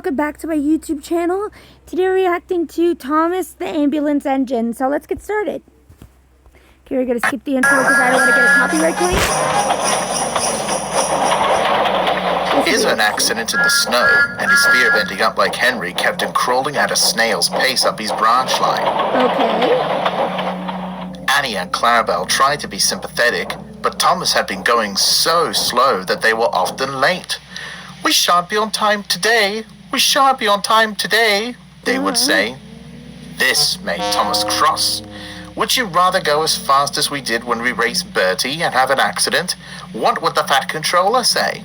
welcome back to my YouTube channel. Today we're reacting to Thomas the Ambulance Engine. So let's get started. Okay, we're gonna skip the intro because I don't want to get a copyright claim. Here's an accident in the snow, and his fear of ending up like Henry kept him crawling at a snail's pace up his branch line. Okay. Annie and Clarabelle tried to be sympathetic, but Thomas had been going so slow that they were often late. "We shan't be on time today. We shan't be on time today," they would say. This made Thomas cross. "Would you rather go as fast as we did when we raced Bertie and have an accident? What would the Fat Controller say?"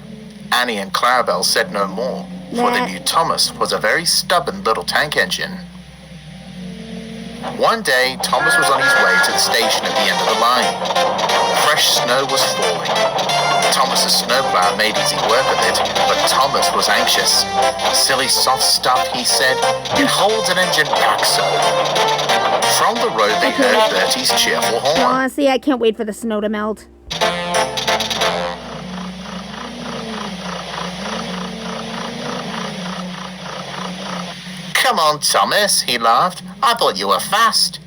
Annie and Clarabelle said no more, for they knew Thomas was a very stubborn little tank engine. One day, Thomas was on his way to the station at the end of the line. Fresh snow was falling. Thomas's snowplow made easy work of it, but Thomas was anxious. "Silly soft stuff," he said. "It holds an engine back so." From the road, they heard Bertie's cheerful horn. Honestly, I can't wait for the snow to melt. "Come on, Thomas," he laughed. "I thought you were fast."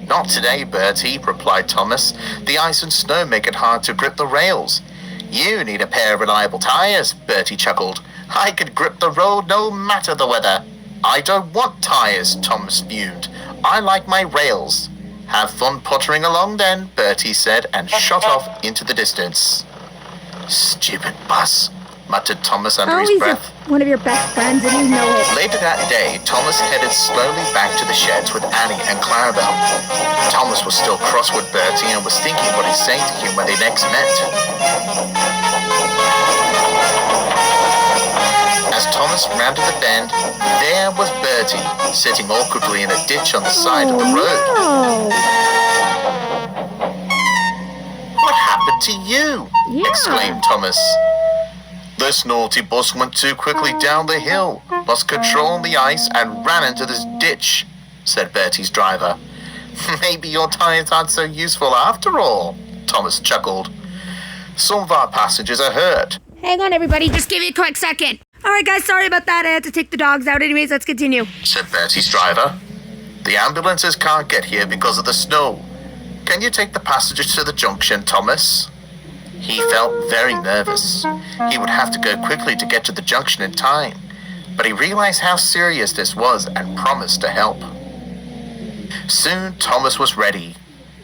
"Not today, Bertie," replied Thomas. "The ice and snow make it hard to grip the rails." "You need a pair of reliable tires," Bertie chuckled. "I could grip the road no matter the weather." "I don't want tires," Thomas fumed. "I like my rails." "Have fun pottering along then," Bertie said, and shot off into the distance. "Stupid bus," muttered Thomas under his breath. One of your best friends and you know it. Later that day, Thomas headed slowly back to the sheds with Annie and Clarabelle. Thomas was still cross with Bertie and was thinking what he'd say to him when they next met. As Thomas rounded the bend, there was Bertie, sitting awkwardly in a ditch on the side of the road. No. "What happened to you?" Yeah. exclaimed Thomas. "This naughty bus went too quickly down the hill, lost control on the ice, and ran into this ditch," said Bertie's driver. "Maybe your tires aren't so useful after all," Thomas chuckled. "Some of our passengers are hurt." Hang on, everybody. Just give me a quick second. All right, guys. Sorry about that. I had to take the dogs out. Anyways, let's continue. said Bertie's driver. "The ambulances can't get here because of the snow. Can you take the passengers to the junction, Thomas?" He felt very nervous. He would have to go quickly to get to the junction in time, but he realized how serious this was and promised to help. Soon, Thomas was ready.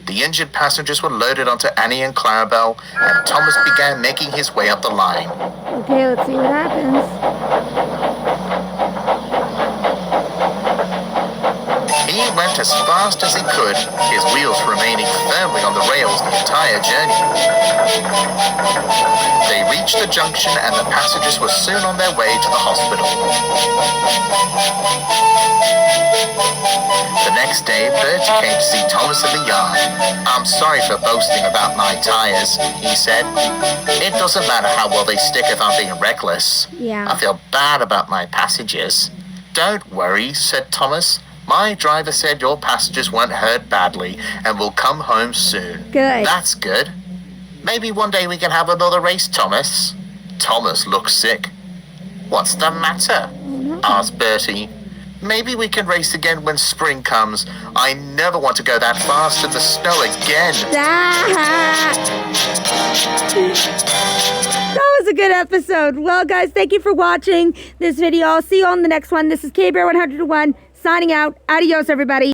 The injured passengers were loaded onto Annie and Clarabelle, and Thomas began making his way up the line. Okay, let's see what happens. He went as fast as he could, his wheels remaining firmly on the rails the entire journey. They reached the junction and the passengers were soon on their way to the hospital. The next day, Bertie came to see Thomas in the yard. "I'm sorry for boasting about my tires," he said. "It doesn't matter how well they stick if I'm being reckless. Yeah. I feel bad about my passengers." "Don't worry," said Thomas. "My driver said your passengers weren't hurt badly and will come home soon." Good. "That's good. Maybe one day we can have another race, Thomas." Thomas looked sick. "What's the matter?" asked Bertie. "Maybe we can race again when spring comes. I never want to go that fast in the snow again." That was a good episode. Well, guys, thank you for watching this video. I'll see you on the next one. This is KBear101 signing out. Adios, everybody.